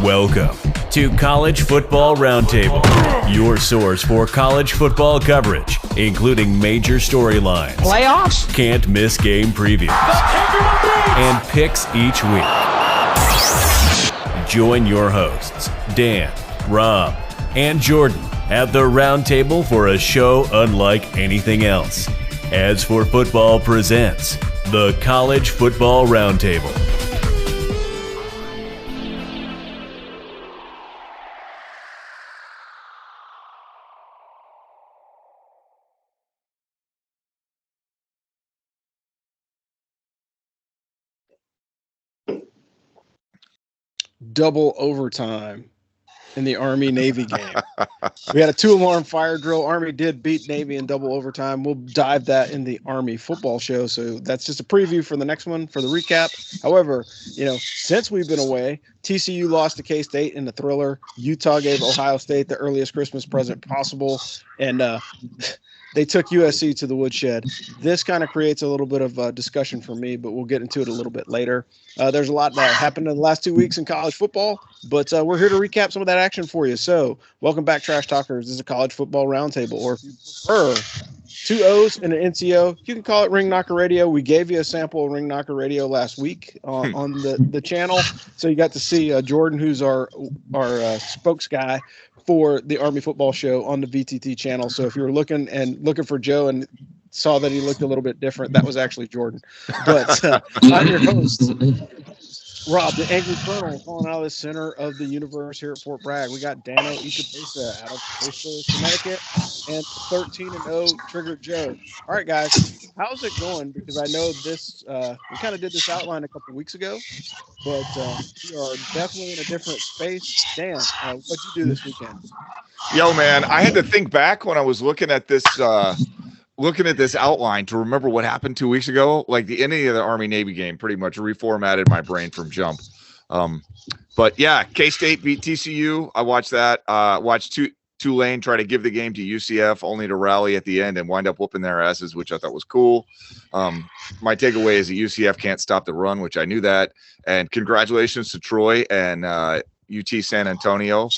Welcome to College Football Roundtable, your source for college football coverage, including major storylines, playoffs, can't miss game previews, and picks each week. Join your hosts, Dan, Rob, and Jordan at the Roundtable for a show unlike anything else. As for Football presents the College Football Roundtable. Double overtime in the Army-Navy game. We had a 2-alarm fire drill. Army did beat Navy in double overtime. We'll dive that in the Army football show. So that's just a preview for the next one, for the recap. However, since we've been away, TCU lost to K-State in the thriller. Utah gave Ohio State the earliest Christmas present possible. And they took USC to the woodshed. This kind of creates a little bit of discussion for me, but we'll get into it a little bit later. There's a lot that happened in the last 2 weeks in college football, but we're here to recap some of that action for you. So welcome back, Trash Talkers. This is a College Football Roundtable, or if you prefer 2 O's and an NCO, you can call it Ring Knocker Radio. We gave you a sample of Ring Knocker Radio last week on the channel, so you got to see Jordan, who's our spokes guy for the Army football show on the VTT channel. So if you were looking for Joe and saw that he looked a little bit different, that was actually Jordan. But I'm your host, Rob, the Angry Colonel, calling out of the center of the universe here at Fort Bragg. We got Dano Ikebesa out of Bristol, Connecticut, and 13-0 Trigger Joe. All right, guys, how's it going? Because I know this, we kind of did this outline a couple weeks ago, but we are definitely in a different space. Dan, what'd you do this weekend? Yo, man, I had to think back when I was looking at this outline to remember what happened 2 weeks ago. Like the ending of the Army-Navy game pretty much reformatted my brain from jump. But yeah, K-State beat TCU. I watched that. Watched Tulane try to give the game to UCF, only to rally at the end and wind up whooping their asses, which I thought was cool. My takeaway is that UCF can't stop the run, which I knew that. And congratulations to Troy and UT San Antonio.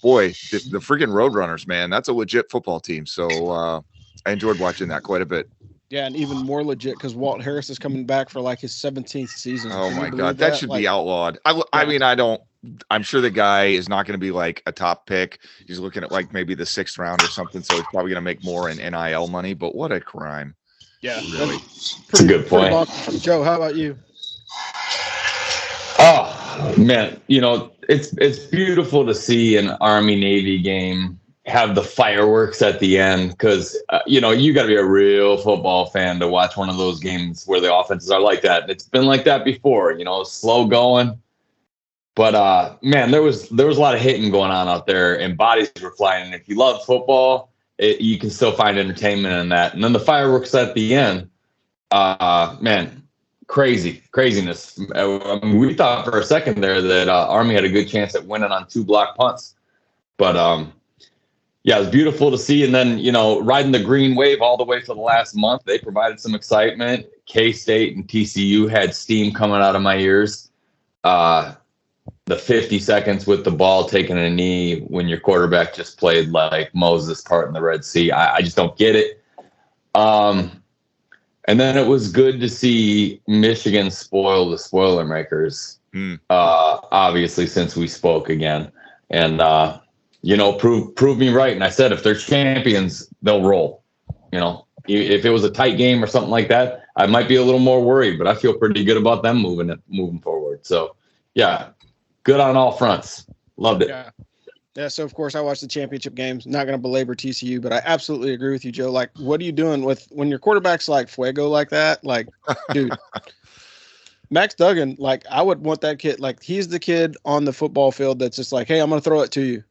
Boy, the freaking Roadrunners, man, that's a legit football team. So I enjoyed watching that quite a bit. Yeah, and even more legit because Walt Harris is coming back for like his 17th season. Oh my God, that should be outlawed. I mean, I'm sure the guy is not going to be like a top pick. He's looking at like maybe the 6th round or something, so he's probably going to make more in NIL money. But what a crime! Yeah, really. That's a good point. Joe, how about you? Oh man, it's beautiful to see an Army-Navy game have the fireworks at the end because, you got to be a real football fan to watch one of those games where the offenses are like that. It's been like that before, slow going. But, man, there was a lot of hitting going on out there and bodies were flying. And if you love football, you can still find entertainment in that. And then the fireworks at the end, man, craziness. I mean, we thought for a second there that Army had a good chance at winning on 2 block punts. But, yeah, it was beautiful to see. And then, riding the green wave all the way for the last month, they provided some excitement. K-State and TCU had steam coming out of my ears. The 50 seconds with the ball taking a knee when your quarterback just played like Moses parting the Red Sea. I just don't get it. And then it was good to see Michigan spoil the Spoilermakers, obviously, since we spoke again. And, prove me right. And I said, if they're champions, they'll roll. If it was a tight game or something like that, I might be a little more worried, but I feel pretty good about them moving forward. So, yeah, good on all fronts. Loved it. Yeah. So, of course, I watched the championship games. Not going to belabor TCU, but I absolutely agree with you, Joe. Like, what are you doing when your quarterback's like fuego like that? Like, dude. Max Duggan, like, I would want that kid. Like, he's the kid on the football field that's just like, hey, I'm going to throw it to you.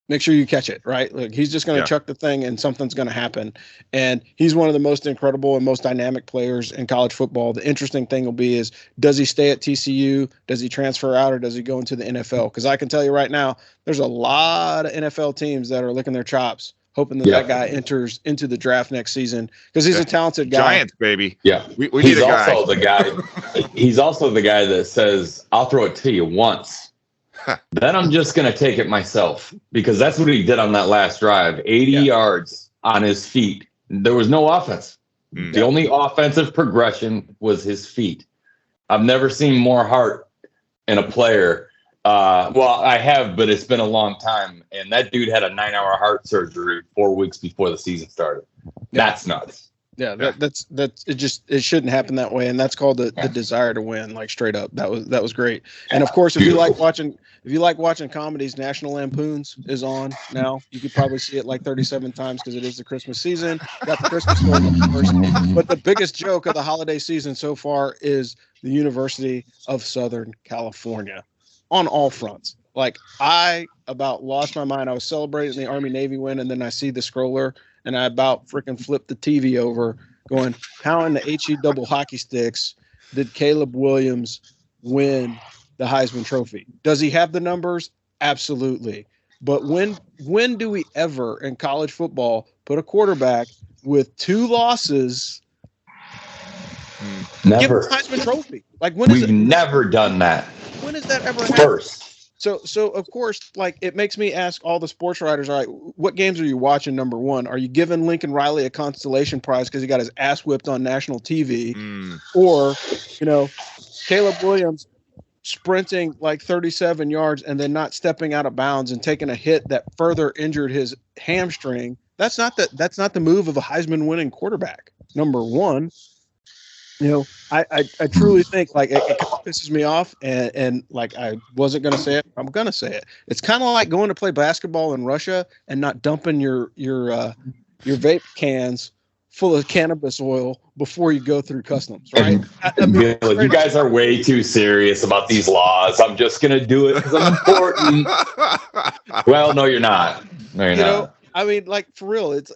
Make sure you catch it, right? Like, he's just going to chuck the thing and something's going to happen. And he's one of the most incredible and most dynamic players in college football. The interesting thing will be is, does he stay at TCU? Does he transfer out, or does he go into the NFL? Because I can tell you right now, there's a lot of NFL teams that are licking their chops, hoping that guy enters into the draft next season because he's a talented guy. Giants, baby. Yeah. We need a guy. He's also the guy that says, I'll throw it to you once. Then I'm just going to take it myself because that's what he did on that last drive. 80 yards on his feet. There was no offense. The only offensive progression was his feet. I've never seen more heart in a player. Well, I have, but it's been a long time. And that dude had a 9-hour heart surgery 4 weeks before the season started. That's nuts. Yeah, that's it shouldn't happen that way, and that's called the desire to win, like straight up. That was great. And of course, if you like watching comedies, National Lampoons is on now. You could probably see it like 37 times because it is the Christmas season. Got the Christmas story first. But the biggest joke of the holiday season so far is the University of Southern California on all fronts. Like, I about lost my mind. I was celebrating the Army-Navy win, and then I see the scroller, and I about freaking flipped the TV over going, how in the HE double hockey sticks did Caleb Williams win the Heisman Trophy? Does he have the numbers? Absolutely. But when do we ever in college football put a quarterback with 2 losses Never. give him the Heisman Trophy? Like, when is We've never done that. When has that ever happened? First. So of course, like, it makes me ask all the sports writers, all right, what games are you watching? Number one, are you giving Lincoln Riley a consolation prize because he got his ass whipped on national TV? Or, Caleb Williams sprinting like 37 yards and then not stepping out of bounds and taking a hit that further injured his hamstring? That's not the move of a Heisman winning quarterback. Number one. I truly think, like, it kind of pisses me off, and like, I wasn't going to say it. I'm going to say it. It's kind of like going to play basketball in Russia and not dumping your vape cans full of cannabis oil before you go through customs, right? You guys are way too serious about these laws. I'm just going to do it because I'm important. Well, no, you're not. No, you're not. I mean, like, for real, it's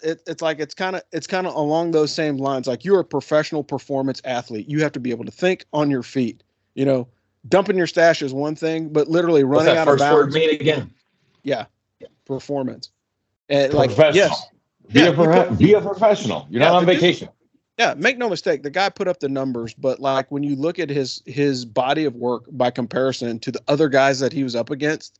kind of along those same lines. Like, you're a professional performance athlete. You have to be able to think on your feet. Dumping your stash is one thing, but literally running out of bounds. What's that first word mean again? Yeah, performance. And like, yes, be a professional. You're not on vacation. Yeah, make no mistake. The guy put up the numbers, but like, when you look at his body of work by comparison to the other guys that he was up against,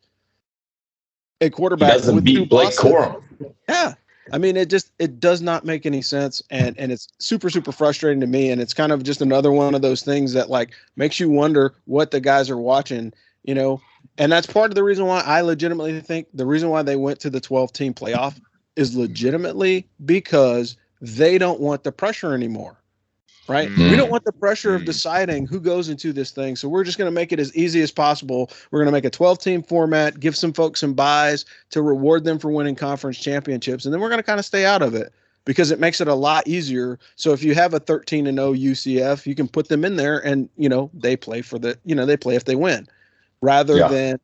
a quarterback doesn't beat Blake Corum. Yeah. I mean, it does not make any sense. And it's super, super frustrating to me. And it's kind of just another one of those things that, like, makes you wonder what the guys are watching, and that's part of the reason why I legitimately think the reason why they went to the 12-team playoff is legitimately because they don't want the pressure anymore. Right? We don't want the pressure of deciding who goes into this thing. So we're just going to make it as easy as possible. We're going to make a 12-team format, give some folks some buys to reward them for winning conference championships. And then we're going to kind of stay out of it because it makes it a lot easier. So if you have a 13-0 UCF, you can put them in there and, they play for they play if they win rather than,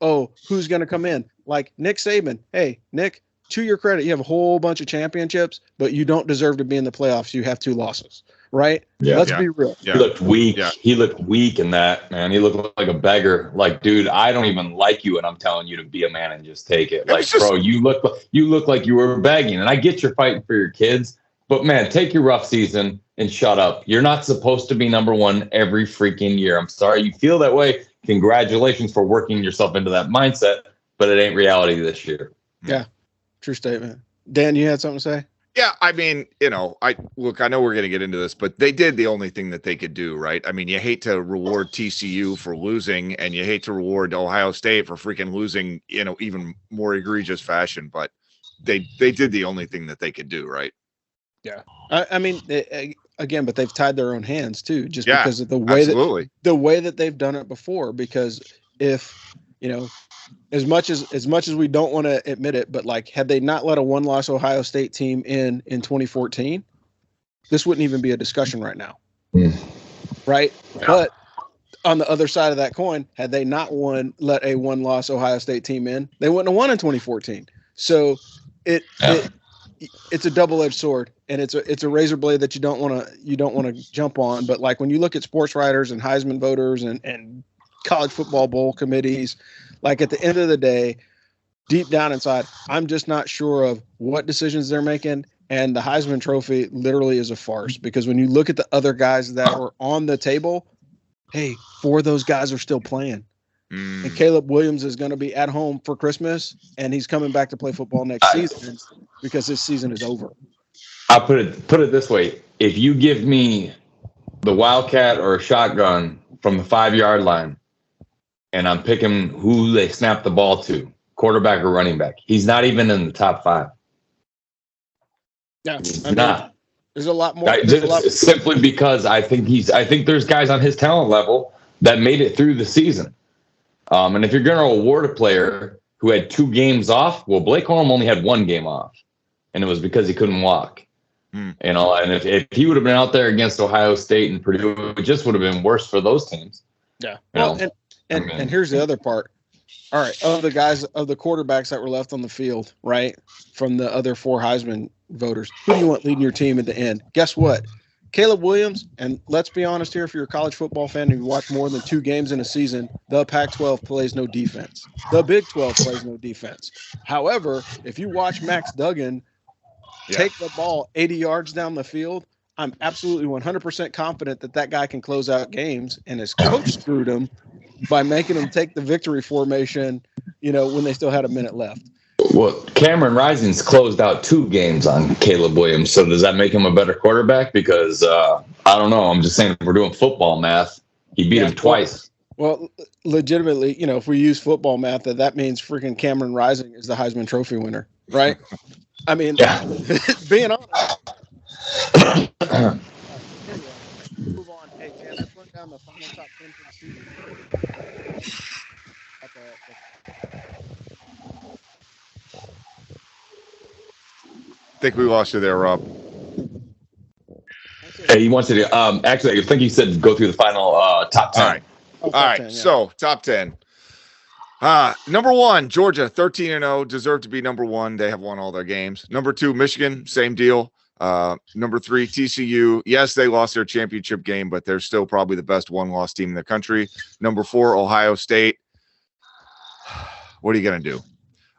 oh, who's going to come in? Like Nick Saban. Hey, Nick, to your credit, you have a whole bunch of championships, but you don't deserve to be in the playoffs. You have 2 losses, right? Yeah. Let's be real. Yeah. He looked weak. Yeah. He looked weak in that, man. He looked like a beggar. Like, dude, I don't even like you, and I'm telling you to be a man and just take it. Like, bro, you look like you were begging. And I get you're fighting for your kids, but man, take your rough season and shut up. You're not supposed to be number 1 every freaking year. I'm sorry you feel that way. Congratulations for working yourself into that mindset, but it ain't reality this year. Yeah. True statement. Dan, you had something to say? Yeah, I mean, I know we're going to get into this, but they did the only thing that they could do, right? I mean, you hate to reward TCU for losing, and you hate to reward Ohio State for freaking losing, even more egregious fashion, but they did the only thing that they could do, right? Yeah. I mean, again, but they've tied their own hands too, just because of the way that they've done it before. Because if, as much as we don't want to admit it, but like, had they not let a 1-loss Ohio State team in 2014, this wouldn't even be a discussion right now. Right. Yeah. But on the other side of that coin, had they not let a 1-loss Ohio State team in, they wouldn't have won in 2014. So it's a double-edged sword, and it's a razor blade that you don't want to jump on. But like, when you look at sports writers and Heisman voters and college football bowl committees, like, at the end of the day, deep down inside, I'm just not sure of what decisions they're making. And the Heisman Trophy literally is a farce, because when you look at the other guys that were on the table, hey, 4 of those guys are still playing. And Caleb Williams is going to be at home for Christmas, and he's coming back to play football next season because this season is over. I'll put it this way. If you give me the Wildcat or a shotgun from the 5-yard line, and I'm picking who they snap the ball to, quarterback or running back, he's not even in the top 5. Yeah, he's not. There's a lot more. Simply because I think there's guys on his talent level that made it through the season. And if you're going to award a player who had 2 games off, well, Blake Corum only had 1 game off, and it was because he couldn't walk. And if he would have been out there against Ohio State and Purdue, it just would have been worse for those teams. Yeah. Well, and here's the other part. All right, of the quarterbacks that were left on the field, right, from the other 4 Heisman voters, who do you want leading your team at the end? Guess what? Caleb Williams, and let's be honest here, if you're a college football fan and you watch more than 2 games in a season, the Pac-12 plays no defense. The Big 12 plays no defense. However, if you watch Max Duggan take the ball 80 yards down the field, I'm absolutely 100% confident that guy can close out games, and his coach screwed him by making him take the victory formation, when they still had a minute left. Well, Cameron Rising's closed out 2 games on Caleb Williams. So does that make him a better quarterback? Because I don't know. I'm just saying, if we're doing football math, he beat him twice. Well, legitimately, if we use football math, that means freaking Cameron Rising is the Heisman Trophy winner, right? I mean, being honest. Move on. Hey, Dan, let's run down the final top 10 for the season. I think we lost you there, Rob. Hey, he wants you to actually, I think he said go through the final top 10. All right. So top 10. Number 1, Georgia, 13-0, deserve to be number 1. They have won all their games. Number 2, Michigan, same deal. Number 3, TCU. Yes, they lost their championship game, but they're still probably the best 1-loss team in the country. Number 4, Ohio State. What are you going to do?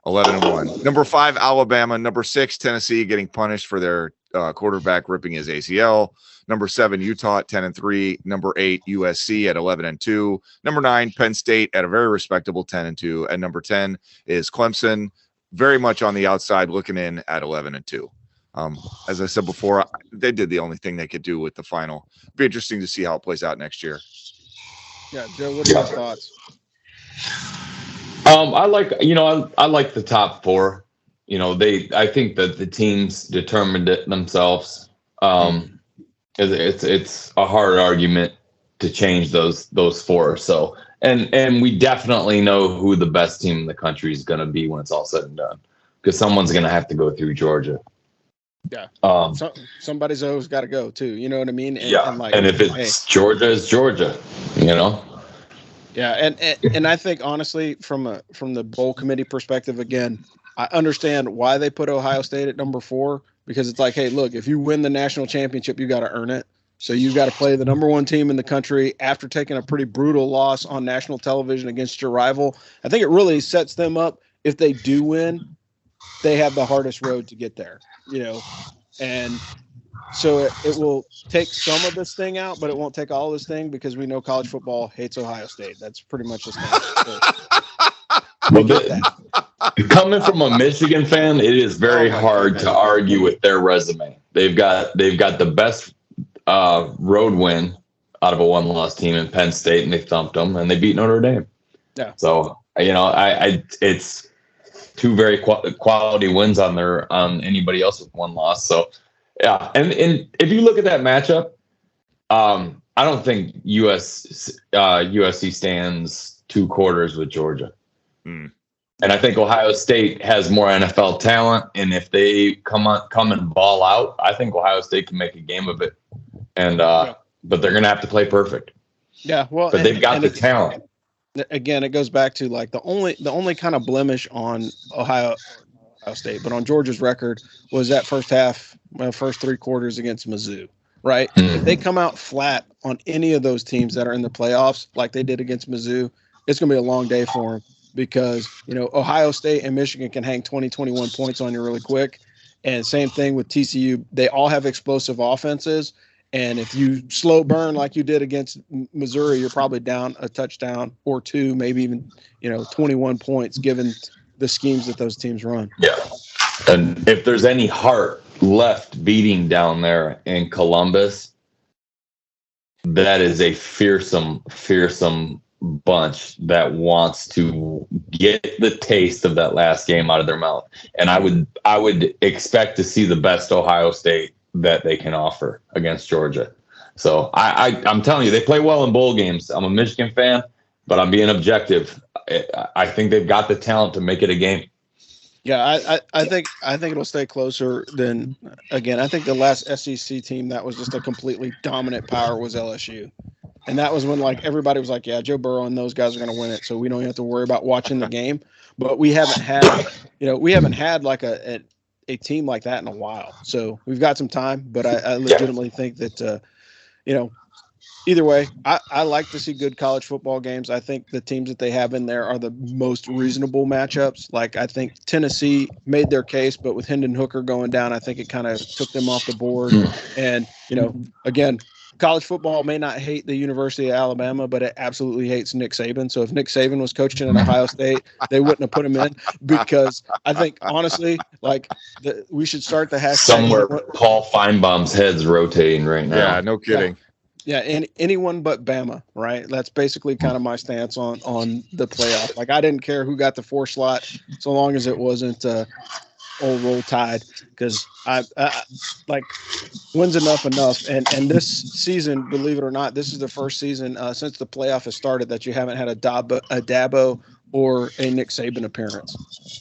11-1. Number 5, Alabama. Number 6, Tennessee, getting punished for their quarterback ripping his ACL. Number 7, Utah at 10-3. Number 8, USC at 11-2. Number 9, Penn State at a very respectable 10-2. And number 10 is Clemson, very much on the outside looking in at 11-2. As I said before, they did the only thing they could do with the final. It'd be interesting to see how it plays out next year. Yeah, Joe, what are your thoughts? I like the top 4. I think that the teams determined it themselves. It's a hard argument to change those 4. So, and we definitely know who the best team in the country is going to be when it's all said and done, because someone's going to have to go through Georgia. Yeah. Somebody's always got to go too. You know what I mean? And if it's Georgia, it's Georgia. Yeah, and I think honestly, from the bowl committee perspective, again, I understand why they put Ohio State at number 4, because it's like, hey, look, if you win the national championship, you got to earn it. So you got to play the number 1 team in the country after taking a pretty brutal loss on national television against your rival. I think it really sets them up. If they do win, they have the hardest road to get there, and so it will take some of this thing out, but it won't take all this thing, because we know college football hates Ohio State. That's pretty much the thing. Coming from a Michigan fan, it is very hard to argue with their resume. They've got the best road win out of a 1-loss team in Penn State, and they thumped them, and they beat Notre Dame. Yeah. So it's 2 very quality wins on anybody else with 1 loss. So. Yeah, and if you look at that matchup, I don't think USC stands 2 quarters with Georgia. And I think Ohio State has more NFL talent, and if they come and ball out, I think Ohio State can make a game of it. And but they're going to have to play perfect. Yeah, well, but they've got the talent. Again, it goes back to like the only kind of blemish on Ohio State, but on Georgia's record was that first 3 quarters against Mizzou, right? If they come out flat on any of those teams that are in the playoffs like they did against Mizzou, it's going to be a long day for them, because Ohio State and Michigan can hang 20, 21 points on you really quick. And same thing with TCU. They all have explosive offenses, And if you slow burn like you did against Missouri, you're probably down a touchdown or two, maybe even 21 points, given the schemes that those teams run. Yeah. And if there's any heart left beating down there in Columbus, that is a fearsome bunch that wants to get the taste of that last game out of their mouth. And I would expect to see the best Ohio State that they can offer against Georgia. So I'm telling you, they play well in bowl games. I'm a Michigan fan, but I'm being objective. I think they've got the talent to make it a game. Yeah, I think it'll stay closer than, again, I think the last SEC team that was just a completely dominant power was LSU. And that was when everybody was like, yeah, Joe Burrow and those guys are going to win it, so we don't have to worry about watching the game. But we haven't had like a team like that in a while. So we've got some time, but I legitimately think that either way, I like to see good college football games. I think the teams that they have in there are the most reasonable matchups. Like, I think Tennessee made their case, but with Hendon Hooker going down, I think it kind of took them off the board. And, again, college football may not hate the University of Alabama, but it absolutely hates Nick Saban. So if Nick Saban was coaching at Ohio State, they wouldn't have put him in, because I think, honestly, we should start the hashtag. Somewhere Paul Feinbaum's head's rotating right now. Yeah, no kidding. Yeah, and anyone but Bama, right? That's basically kind of my stance on the playoff. Like, I didn't care who got the 4 slot, so long as it wasn't old Roll Tide, because I wins enough. And this season, believe it or not, this is the first season since the playoff has started that you haven't had a Dabo or a Nick Saban appearance.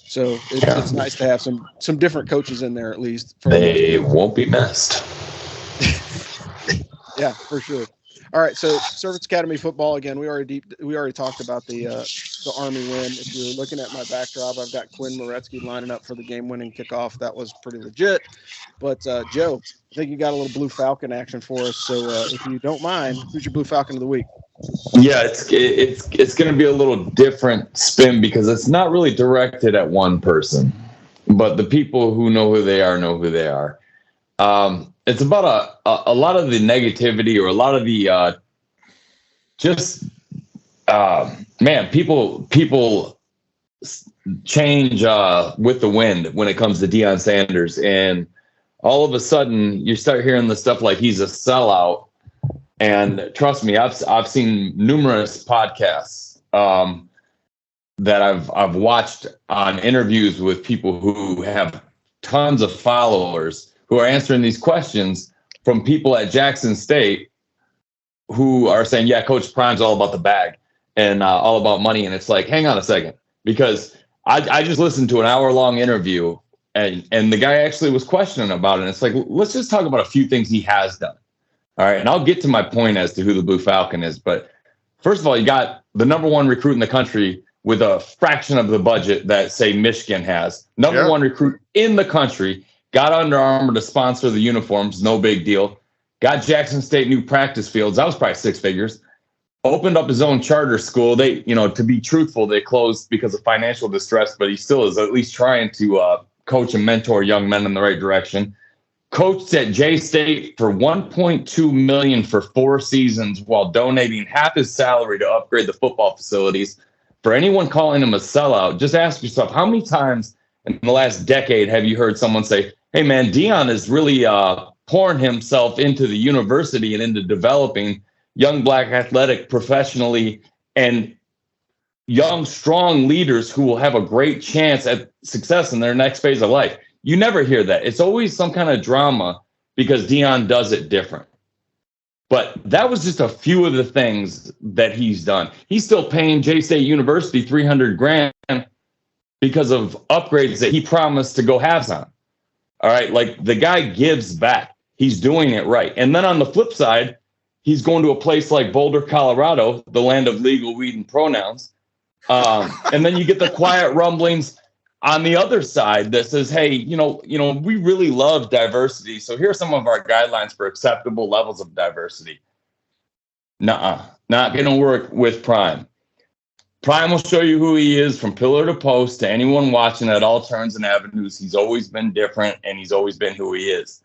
So it's nice to have some different coaches in there, at least. They won't be missed. Yeah, for sure. All right, so Service Academy football again. We already talked about the Army win. If you're looking at my backdrop, I've got Quinn Moretsky lining up for the game-winning kickoff. That was pretty legit. But Joe, I think you got a little Blue Falcon action for us. So if you don't mind, who's your Blue Falcon of the week? Yeah, it's going to be a little different spin, because it's not really directed at one person, but the people who know who they are know who they are. It's about a lot of the negativity, or a lot of the people change with the wind when it comes to Deion Sanders, and all of a sudden you start hearing the stuff like he's a sellout. And trust me, I've seen numerous podcasts that I've watched on interviews with people who have tons of followers, who are answering these questions from people at Jackson State who are saying, yeah, Coach Prime's all about the bag and all about money. And it's like, hang on a second, because I just listened to an hour-long interview, and the guy actually was questioning about it. And it's like, let's just talk about a few things he has done. All right, and I'll get to my point as to who the Blue Falcon is. But first of all, you got the number one recruit in the country with a fraction of the budget that, say, Michigan has. Number one recruit in the country. Got Under Armour to sponsor the uniforms, no big deal. Got Jackson State new practice fields. That was probably 6 figures. Opened up his own charter school. They, to be truthful, they closed because of financial distress, but he still is at least trying to coach and mentor young men in the right direction. Coached at J-State for $1.2 million for 4 seasons, while donating half his salary to upgrade the football facilities. For anyone calling him a sellout, just ask yourself, how many times in the last decade have you heard someone say, hey, man, Deion is really pouring himself into the university and into developing young black athletic professionally and young, strong leaders who will have a great chance at success in their next phase of life. You never hear that. It's always some kind of drama because Deion does it different. But that was just a few of the things that he's done. He's still paying J-State University $300,000 because of upgrades that he promised to go halves on. All right, like, the guy gives back. He's doing it right. And then on the flip side, he's going to a place like Boulder, Colorado, the land of legal weed and pronouns. And then you get the quiet rumblings on the other side that says, hey, we really love diversity. So here are some of our guidelines for acceptable levels of diversity. Nuh-uh, not going to work with Prime. Prime will show you who he is from pillar to post to anyone watching at all turns and avenues. He's always been different, and he's always been who he is.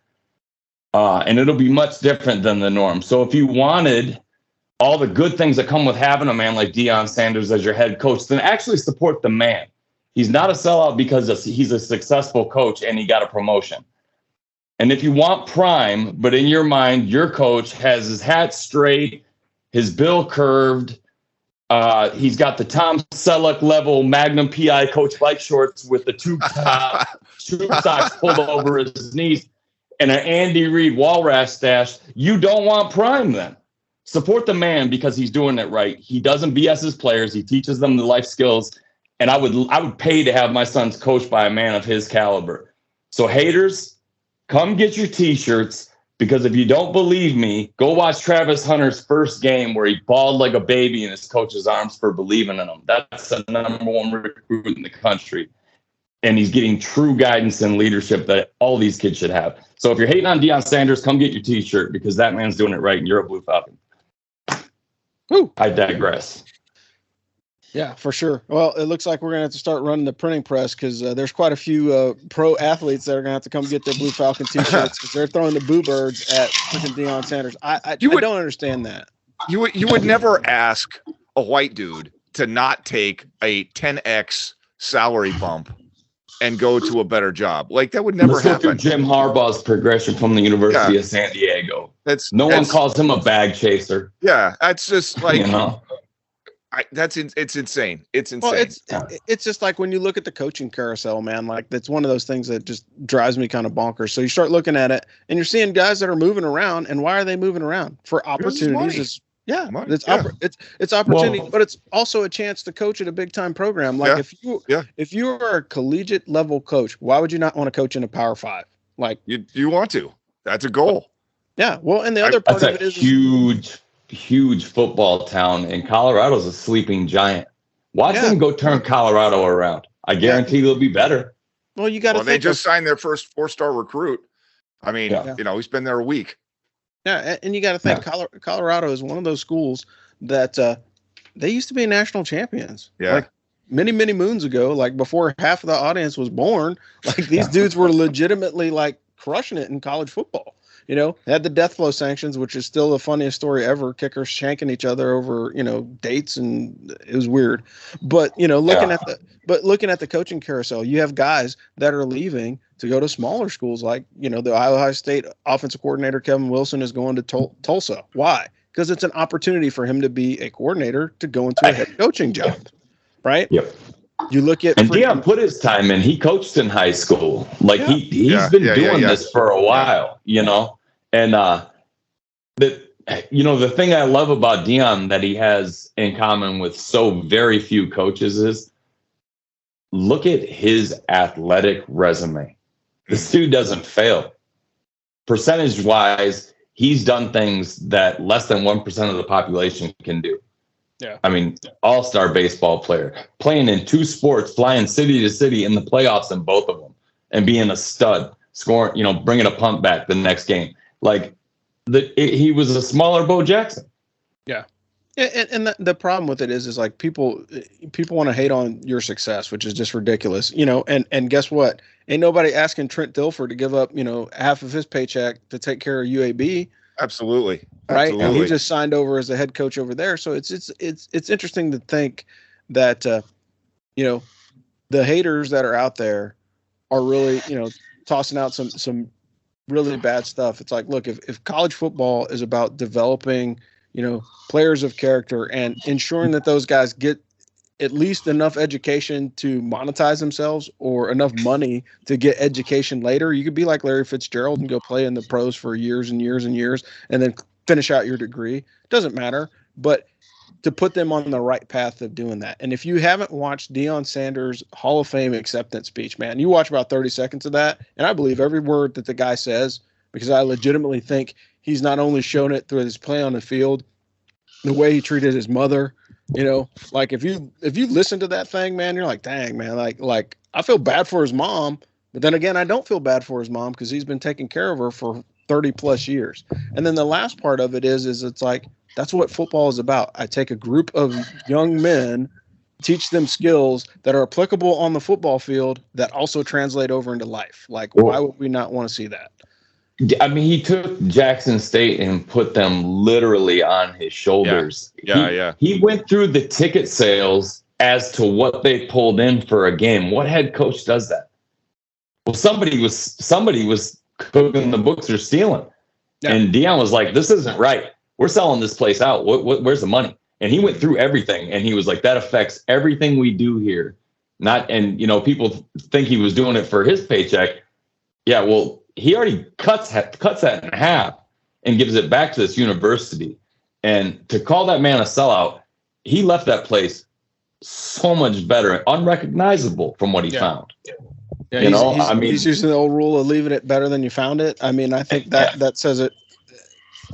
And it'll be much different than the norm. So if you wanted all the good things that come with having a man like Deion Sanders as your head coach, then actually support the man. He's not a sellout because he's a successful coach and he got a promotion. And if you want prime, but in your mind, your coach has his hat straight, his bill curved, he's got the Tom Selleck level Magnum PI Coach bike shorts with the tube socks pulled over his knees and an Andy Reid wall rash stash. You don't want prime then. Support the man because he's doing it right. He doesn't BS his players. He teaches them the life skills. And I would pay to have my sons coached by a man of his caliber. So haters, come get your T-shirts, because if you don't believe me, go watch Travis Hunter's first game where he bawled like a baby in his coach's arms for believing in him. That's the number one recruit in the country. And he's getting true guidance and leadership that all these kids should have. So if you're hating on Deion Sanders, come get your T-shirt because that man's doing it right and you're a Blue Falcon. Woo. I digress. Yeah, for sure. Well, it looks like we're going to have to start running the printing press because there's quite a few pro athletes that are going to have to come get their Blue Falcon T-shirts because they're throwing the boo birds at freaking Deion Sanders. I don't understand that. You would never ask a white dude to not take a 10x salary bump and go to a better job. Like that would never happen. Jim Harbaugh's progression from the University of San Diego. No one calls him a bag chaser. Yeah, that's just like you know. It's insane. It's insane. Well, it's just like when you look at the coaching carousel, man, like that's one of those things that just drives me kind of bonkers. So you start looking at it and you're seeing guys that are moving around. And why are they moving around? For opportunities. It's opportunity, but it's also a chance to coach at a big time program. Like if you are a collegiate level coach, why would you not want to coach in a Power 5? Like you want to. That's a goal. Yeah. Well, and the other part of it is huge football town, and Colorado's a sleeping giant. Watch them go turn Colorado around. I guarantee they'll be better. Well, you got to. They just signed their first 4-star recruit. I mean, he's been there a week. Yeah, and you got to think Colorado is one of those schools that they used to be national champions. Yeah. Like many moons ago, like before half of the audience was born. Like these dudes were legitimately like crushing it in college football. You know, they had the death flow sanctions, which is still the funniest story ever. Kickers shanking each other over, dates, and it was weird. But looking at the coaching carousel, you have guys that are leaving to go to smaller schools, like the Ohio State offensive coordinator Kevin Wilson is going to Tulsa. Why? Because it's an opportunity for him to be a coordinator to go into a head coaching job, right? Yep. You look at Deion put his time in. He coached in high school. Like he's been doing this for a while, And the thing I love about Deion that he has in common with so very few coaches is look at his athletic resume. This dude doesn't fail. Percentage wise, he's done things that less than 1% of the population can do. Yeah. I mean, all-star baseball player, playing in 2 sports, flying city to city in the playoffs in both of them, and being a stud, scoring, bringing a punt back the next game. Like he was a smaller Bo Jackson. Yeah. And the problem with it is like people want to hate on your success, which is just ridiculous, and guess what? Ain't nobody asking Trent Dilfer to give up, half of his paycheck to take care of UAB. Absolutely. Right. And he just signed over as the head coach over there. So it's interesting to think that, the haters that are out there are really, tossing out some really bad stuff. It's like, look, if college football is about developing, players of character and ensuring that those guys get at least enough education to monetize themselves or enough money to get education later, you could be like Larry Fitzgerald and go play in the pros for years and years and years and then finish out your degree. Doesn't matter, but to put them on the right path of doing that. And if you haven't watched Deion Sanders' Hall of Fame acceptance speech, man, you watch about 30 seconds of that, and I believe every word that the guy says, because I legitimately think he's not only shown it through his play on the field, the way he treated his mother, like if you listen to that thing, man, you're like, dang, man, like I feel bad for his mom, but then again, I don't feel bad for his mom because he's been taking care of her for 30 plus years. And then the last part of it is it's like, that's what football is about. I take a group of young men, teach them skills that are applicable on the football field that also translate over into life. Like, why would we not want to see that? I mean, he took Jackson State and put them literally on his shoulders. He went through the ticket sales as to what they pulled in for a game. What head coach does that? Well, somebody was cooking the books or stealing. Yeah. And Deion was like, this isn't right. We're selling this place out. Where's the money? And he went through everything, and he was like, that affects everything we do here. People think he was doing it for his paycheck. Yeah, well, he already cuts that in half and gives it back to this university. And to call that man a sellout, he left that place so much better, unrecognizable from what he found. Yeah, he's using the old rule of leaving it better than you found it. I mean, I think that says it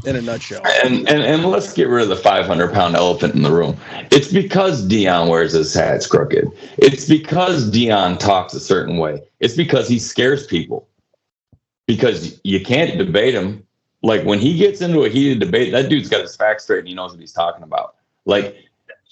in a nutshell. And let's get rid of the 500-pound elephant in the room. It's because Deion wears his hats crooked. It's because Deion talks a certain way. It's because he scares people. Because you can't debate him. Like, when he gets into a heated debate, that dude's got his facts straight and he knows what he's talking about. Like,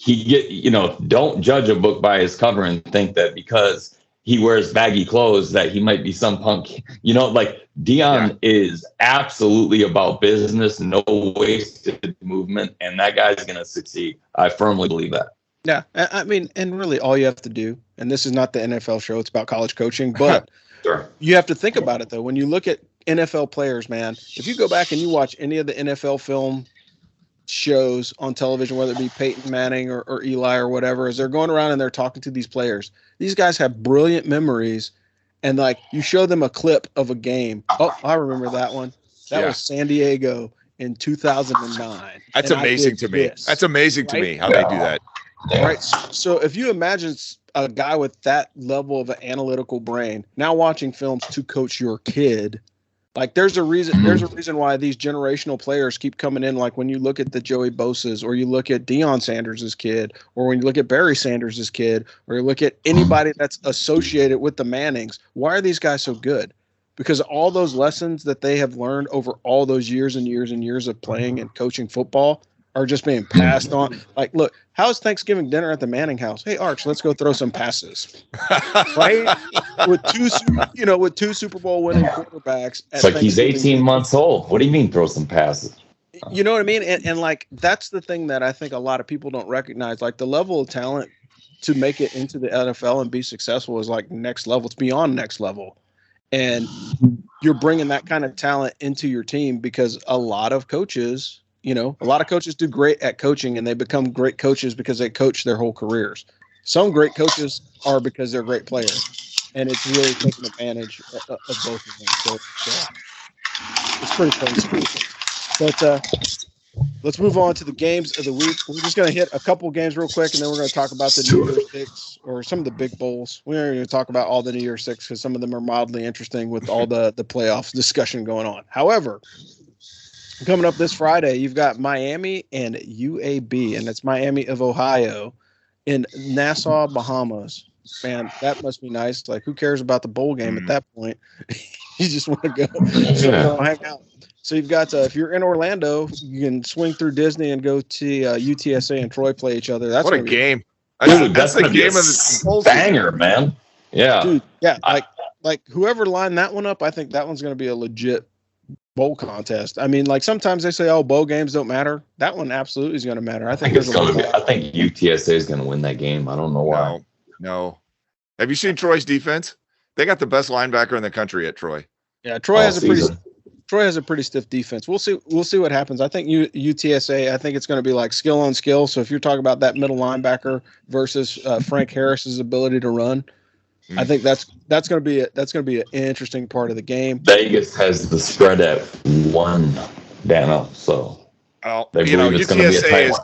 don't judge a book by his cover and think that because he wears baggy clothes that he might be some punk. Deion is absolutely about business, no wasted movement, and that guy's going to succeed. I firmly believe that. Yeah, I mean, and really all you have to do, and this is not the NFL show, it's about college coaching, but sure. You have to think about it, though. When you look at NFL players, man, if you go back and you watch any of the NFL film shows on television, whether it be Peyton Manning or Eli or whatever, as they're going around and they're talking to these players, these guys have brilliant memories. And, like, you show them a clip of a game. Oh, I remember that one. That was San Diego in 2009. That's amazing to me. That's amazing to me how they do that. Right. So if you imagine a guy with that level of an analytical brain now watching films to coach your kid, like there's a reason why these generational players keep coming in. Like when you look at the Joey Bosa's, or you look at Deion Sanders' kid, or when you look at Barry Sanders' kid, or you look at anybody that's associated with the Mannings, why are these guys so good? Because all those lessons that they have learned over all those years and years and years of playing and coaching football are just being passed on. Like, look, how's Thanksgiving dinner at the Manning house? Hey, Arch, let's go throw some passes. Right? With two Super Bowl winning quarterbacks. It's like he's 18 months old. What do you mean throw some passes? You know what I mean? And like, that's the thing that I think a lot of people don't recognize. Like, the level of talent to make it into the NFL and be successful is like next level. It's beyond next level. And you're bringing that kind of talent into your team because a lot of coaches do great at coaching, and they become great coaches because they coach their whole careers. Some great coaches are because they're great players, and it's really taking advantage of both of them. So it's pretty crazy. But let's move on to the games of the week. We're just going to hit a couple games real quick, and then we're going to talk about the New Year's Six or some of the big bowls. We're not going to talk about all the New Year's Six because some of them are mildly interesting with all the playoff discussion going on. However, coming up this Friday, you've got Miami and UAB, and it's Miami of Ohio in Nassau, Bahamas. Man, that must be nice. Like, who cares about the bowl game at that point? You just want to go hang out. So you've got, if you're in Orlando, you can swing through Disney and go to UTSA and Troy play each other. That's what a game. That's the game of the banger, man. Yeah. Dude, yeah. Like whoever lined that one up, I think that one's going to be a legit bowl contest. I mean, like sometimes they say, "Oh, bowl games don't matter." That one absolutely is going to matter. I think it's going to be. I think UTSA is going to win that game. I don't know why. No. Have you seen Troy's defense? They got the best linebacker in the country at Troy. Yeah, Troy has a pretty stiff defense. We'll see what happens. I think UTSA. I think it's going to be like skill on skill. So if you're talking about that middle linebacker versus Frank Harris's ability to run. I think that's going to be an interesting part of the game. Vegas has the spread at 1, Dano. So they believe it's going to be a tight one.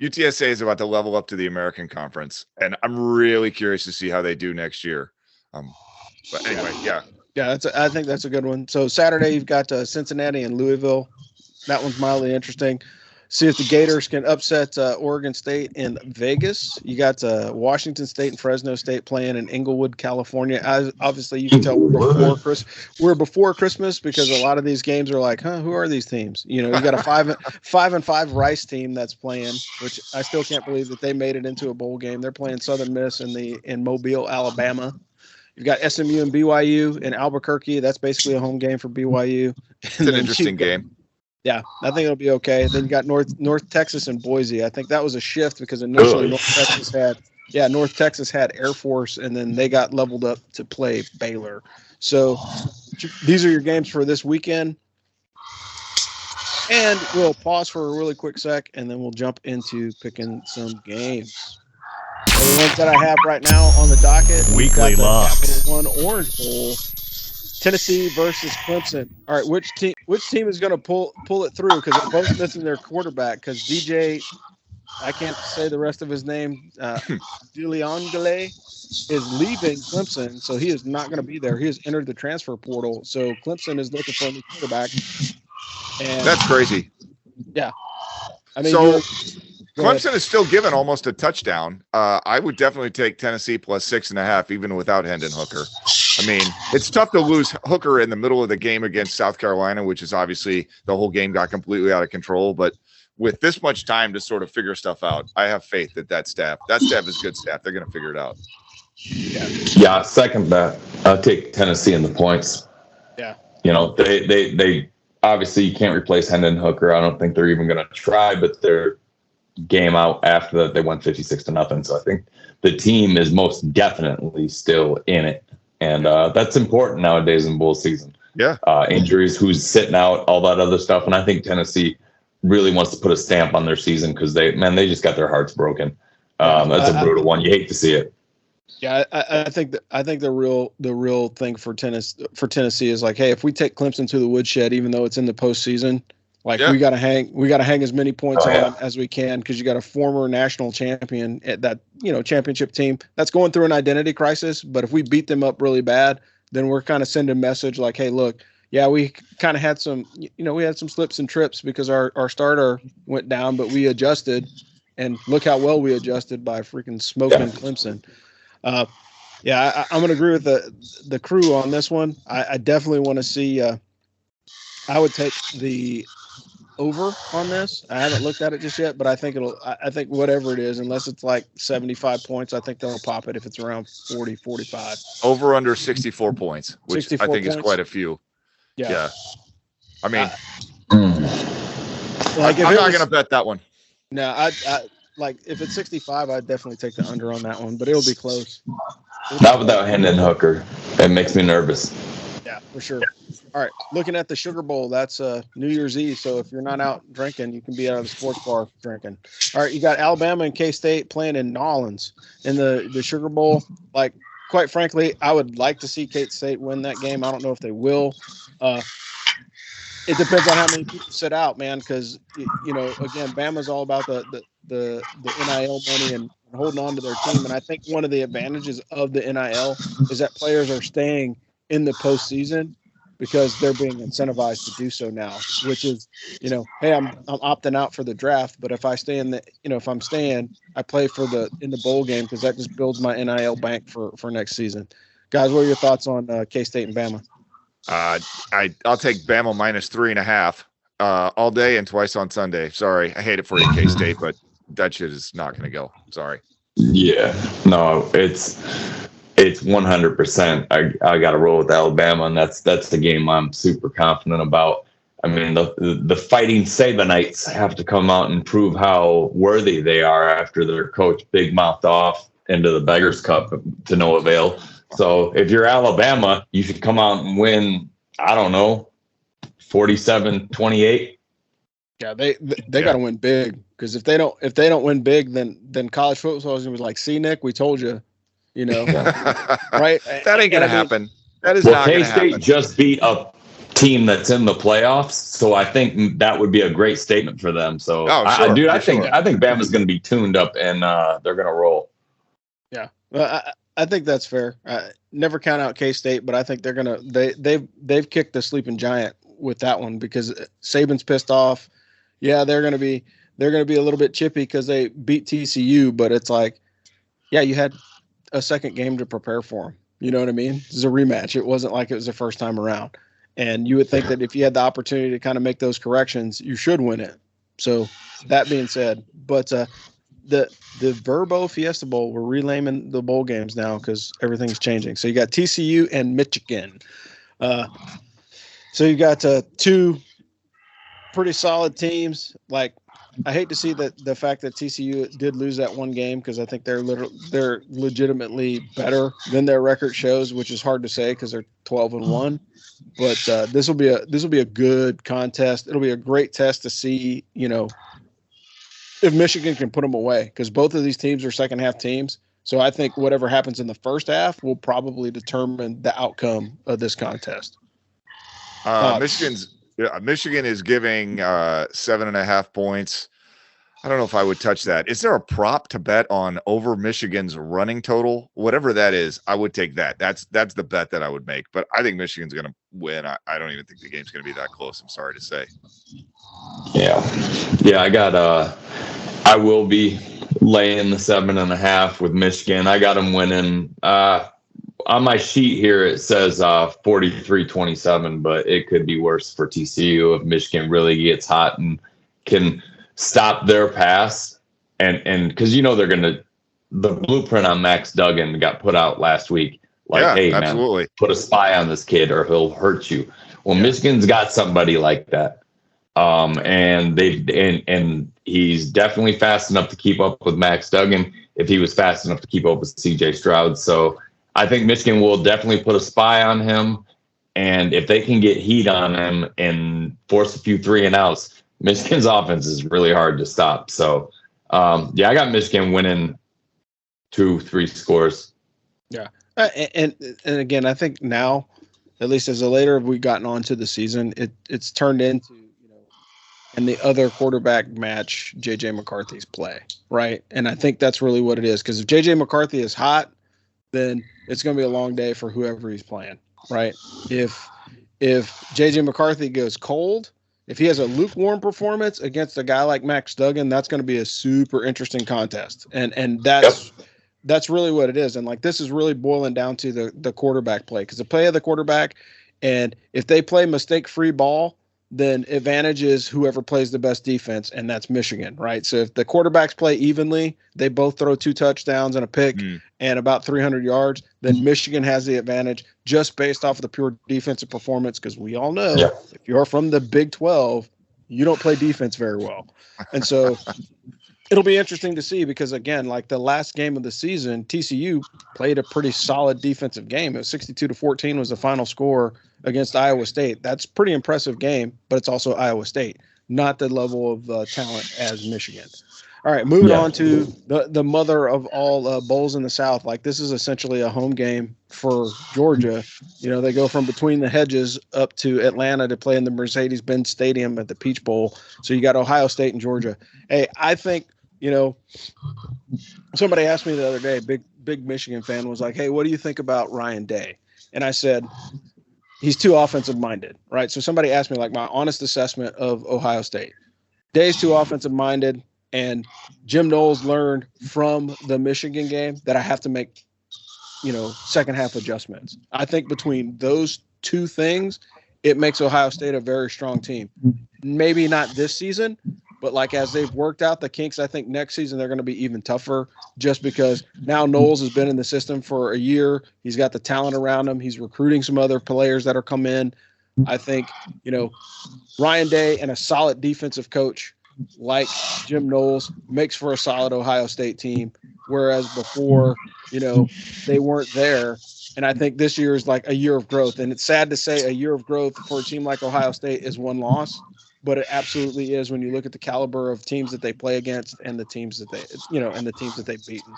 UTSA is about to level up to the American Conference, and I'm really curious to see how they do next year. But anyway, yeah, I think that's a good one. So Saturday you've got Cincinnati and Louisville. That one's mildly interesting. See if the Gators can upset Oregon State in Vegas. You got Washington State and Fresno State playing in Inglewood, California. Obviously, you can tell we're before Christmas because a lot of these games are like, who are these teams? You got a 5-5 Rice team that's playing, which I still can't believe that they made it into a bowl game. They're playing Southern Miss in Mobile, Alabama. You've got SMU and BYU in Albuquerque. That's basically a home game for BYU. It's an interesting game. Yeah, I think it'll be okay. Then you got North Texas and Boise. I think that was a shift because initially North Texas had Air Force, and then they got leveled up to play Baylor. So these are your games for this weekend. And we'll pause for a really quick sec, and then we'll jump into picking some games. So the ones that I have right now on the docket. Weekly locks. Capital One Orange Bowl. Tennessee versus Clemson. All right, which team is going to pull it through? Because they're both missing their quarterback. Because DJ, I can't say the rest of his name, Diliangale, is leaving Clemson, so he is not going to be there. He has entered the transfer portal, so Clemson is looking for a new quarterback. And that's crazy. Yeah, I mean, so Clemson is still given almost a touchdown. I would definitely take Tennessee plus 6.5, even without Hendon Hooker. I mean, it's tough to lose Hooker in the middle of the game against South Carolina, which is obviously the whole game got completely out of control. But with this much time to sort of figure stuff out, I have faith that staff is good staff. They're going to figure it out. Yeah, second that. I'll take Tennessee in the points. Yeah. You know, they obviously you can't replace Hendon Hooker. I don't think they're even going to try, but their game out after that, they won 56-0. So I think the team is most definitely still in it. And that's important nowadays in bowl season. Yeah. Injuries, who's sitting out, all that other stuff. And I think Tennessee really wants to put a stamp on their season because they just got their hearts broken. That's a brutal one. You hate to see it. Yeah, I think the real thing for Tennessee is like, hey, if we take Clemson to the woodshed, even though it's in the postseason, like we gotta hang as many points on them as we can, because you got a former national champion at that championship team that's going through an identity crisis. But if we beat them up really bad, then we're kind of sending a message like, hey, look, yeah, we kind of had some slips and trips because our starter went down, but we adjusted, and look how well we adjusted by freaking smoking Clemson. I'm going to agree with the crew on this one. I definitely want to see. I would take the over on this. I haven't looked at it just yet, but I think I think whatever it is, unless it's like 75 points, I think they'll pop it if it's around 40, 45. Over under 64 points, which 64 I think points. is quite a few. Yeah. I mean, like I'm not going to bet that one. No, I like if it's 65, I'd definitely take the under on that one, but it'll be close. Not without Hendon Hooker. It makes me nervous. Yeah, for sure. All right, looking at the Sugar Bowl, that's New Year's Eve. So if you're not out drinking, you can be out of the sports bar drinking. All right, you got Alabama and K-State playing in Nolans in the Sugar Bowl. Like, quite frankly, I would like to see K-State win that game. I don't know if they will. It depends on how many people sit out, man, because, again, Bama's all about the NIL money and holding on to their team. And I think one of the advantages of the NIL is that players are staying in the postseason because they're being incentivized to do so now, which is, hey, I'm opting out for the draft, but if I stay if I'm staying, I play in the bowl game because that just builds my NIL bank for next season. Guys, what are your thoughts on K-State and Bama? I'll take Bama minus 3.5 all day and twice on Sunday. Sorry, I hate it for you, K-State, but that shit is not going to go. Sorry. Yeah, no, it's 100%. I got to roll with Alabama, and that's the game I'm super confident about. I mean, the Fighting Sabanites have to come out and prove how worthy they are after their coach big mouthed off into the Beggars Cup to no avail. So if you're Alabama, you should come out and win, I don't know, 47-28. Yeah, they got to win big, because if they don't win big, then college football is going to be like, see, Nick, we told you, right? That ain't going to happen. That is not going to happen. K-State just beat a team that's in the playoffs, so I think that would be a great statement for them. So, I think Bama's going to be tuned up and they're going to roll. Yeah, I think that's fair. Never count out K-State, but I think they're gonna they've kicked the sleeping giant with that one, because Saban's pissed off. Yeah, they're gonna be a little bit chippy because they beat TCU, but it's like, yeah, you had a second game to prepare for them. You know what I mean? This is a rematch. It wasn't like it was the first time around, and you would think that if you had the opportunity to kind of make those corrections, you should win it. So that being said, but the Verbo Fiesta Bowl, we're renaming the bowl games now because everything's changing. So you got TCU and Michigan. So you got two pretty solid teams. Like, I hate to see that the fact that TCU did lose that one game, because I think they're legitimately better than their record shows, which is hard to say because they're 12-1. But this will be a good contest. It'll be a great test to see, if Michigan can put them away, because both of these teams are second half teams. So I think whatever happens in the first half will probably determine the outcome of this contest. Michigan is giving 7.5 points. I don't know if I would touch that. Is there a prop to bet on over Michigan's running total? Whatever that is, I would take that. That's the bet that I would make. But I think Michigan's going to win. I don't even think the game's going to be that close. I'm sorry to say. Yeah. I will be laying the 7.5 with Michigan. I got them winning. On my sheet here, it says 43-27, but it could be worse for TCU if Michigan really gets hot and can stop their pass. And because they're going to – the blueprint on Max Duggan got put out last week. Hey, absolutely, man, put a spy on this kid or he'll hurt you. Well, Michigan's got somebody like that. And he's definitely fast enough to keep up with Max Duggan if he was fast enough to keep up with CJ Stroud. So I think Michigan will definitely put a spy on him. And if they can get heat on him and force a few 3-and-outs, Michigan's offense is really hard to stop. So, I got Michigan winning 2-3 scores. Yeah. And again, I think now, at least as a later we've gotten on to the season, it's turned into, and the other quarterback match J.J. McCarthy's play, right? And I think that's really what it is, because if J.J. McCarthy is hot, then it's going to be a long day for whoever he's playing, right? If J.J. McCarthy goes cold, if he has a lukewarm performance against a guy like Max Duggan, that's going to be a super interesting contest. And that's really what it is. And this is really boiling down to the quarterback play, because the play of the quarterback, and if they play mistake-free ball, then advantages whoever plays the best defense, and that's Michigan, right? So if the quarterbacks play evenly, they both throw 2 touchdowns and a pick and about 300 yards, then Michigan has the advantage just based off of the pure defensive performance, because we all know if you're from the Big 12, you don't play defense very well. And so it'll be interesting to see, because, again, the last game of the season, TCU played a pretty solid defensive game. It was 62-14 was the final score against Iowa State. That's a pretty impressive game, but it's also Iowa State, not the level of talent as Michigan. All right, moving on to the mother of all bowls in the South. This is essentially a home game for Georgia. They go from between the hedges up to Atlanta to play in the Mercedes-Benz Stadium at the Peach Bowl. So you got Ohio State and Georgia. Hey, I think, somebody asked me the other day, big Michigan fan was like, hey, what do you think about Ryan Day? And I said, he's too offensive minded, right? So somebody asked me my honest assessment of Ohio State. Day's too offensive minded, and Jim Knowles learned from the Michigan game that I have to make, second half adjustments. I think between those two things, it makes Ohio State a very strong team. Maybe not this season, but as they've worked out the kinks, I think next season they're going to be even tougher, just because now Knowles has been in the system for a year. He's got the talent around him. He's recruiting some other players that are come in. I think, Ryan Day and a solid defensive coach like Jim Knowles makes for a solid Ohio State team, whereas before, they weren't there. And I think this year is a year of growth. And it's sad to say a year of growth for a team like Ohio State is one loss. But it absolutely is when you look at the caliber of teams that they play against and the teams that and the teams that they've beaten.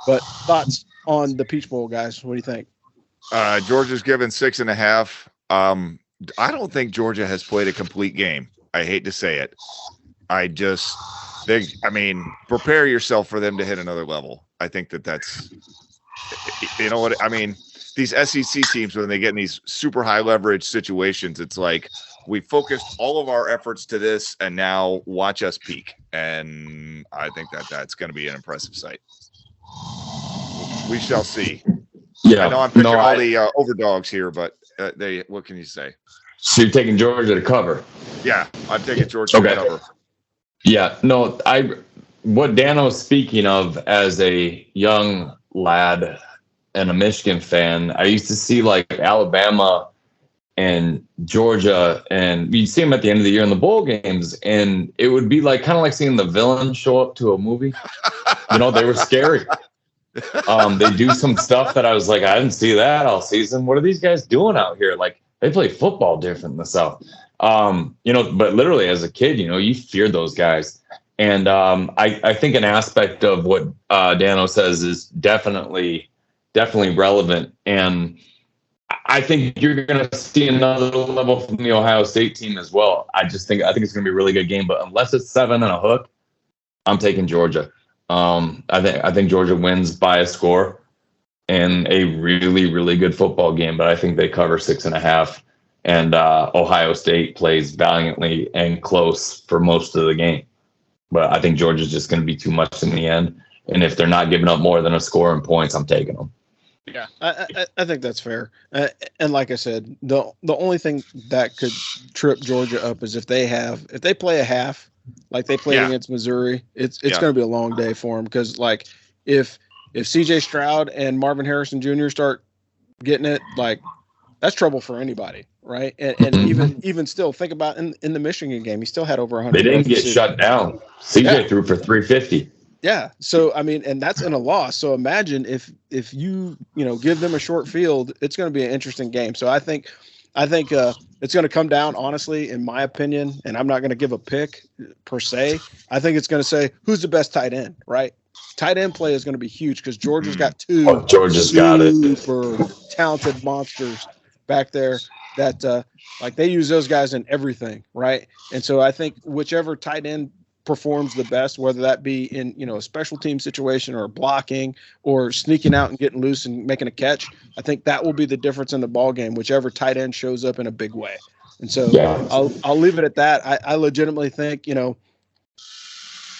But thoughts on the Peach Bowl, guys? What do you think? Georgia's given 6.5. I don't think Georgia has played a complete game. I hate to say it. I just think, prepare yourself for them to hit another level. I think that's, these SEC teams, when they get in these super high leverage situations, it's we focused all of our efforts to this, and now watch us peak. And I think that's going to be an impressive sight. We shall see. Yeah, I know I'm picking all the overdogs here, but what can you say? So you're taking Georgia to cover? Yeah, I'm taking Georgia to cover. Yeah, no, what Dano's speaking of as a young lad and a Michigan fan, I used to see like Alabama and Georgia, and you'd see them at the end of the year in the bowl games, and it would be like kind of like seeing the villain show up to a movie. They were scary. They do some stuff that I was like, I didn't see that all season. What are these guys doing out here? Like, they play football different in the South. But literally as a kid, you feared those guys. And I think an aspect of what Dano says is definitely relevant. And I think you're going to see another level from the Ohio State team as well. I think it's going to be a really good game, but unless it's 7 and a hook, I'm taking Georgia. I think Georgia wins by a score and a really, really good football game, but I think they cover 6.5. And Ohio State plays valiantly and close for most of the game. But I think Georgia's just going to be too much in the end. And if they're not giving up more than a score in points, I'm taking them. Yeah, I think that's fair. And like I said, the only thing that could trip Georgia up is if they play a half like they played against Missouri, it's going to be a long day for them, because like if CJ Stroud and Marvin Harrison Jr. start getting it, like that's trouble for anybody, right? And even still, think about in the Michigan game, he still had over 100. They didn't get shut down. CJ threw for 350. Yeah. So, I mean, and that's in a loss. So imagine if you give them a short field, it's going to be an interesting game. So I think it's going to come down, honestly, in my opinion, and I'm not going to give a pick per se. I think it's going to say who's the best tight end, right? Tight end play is going to be huge because Georgia's got two super talented monsters back there that like they use those guys in everything, right? And so I think whichever tight end performs the best, whether that be in a special team situation or blocking or sneaking out and getting loose and making a catch, I think that will be the difference in the ball game, whichever tight end shows up in a big way. And so I'll leave it at that. I legitimately think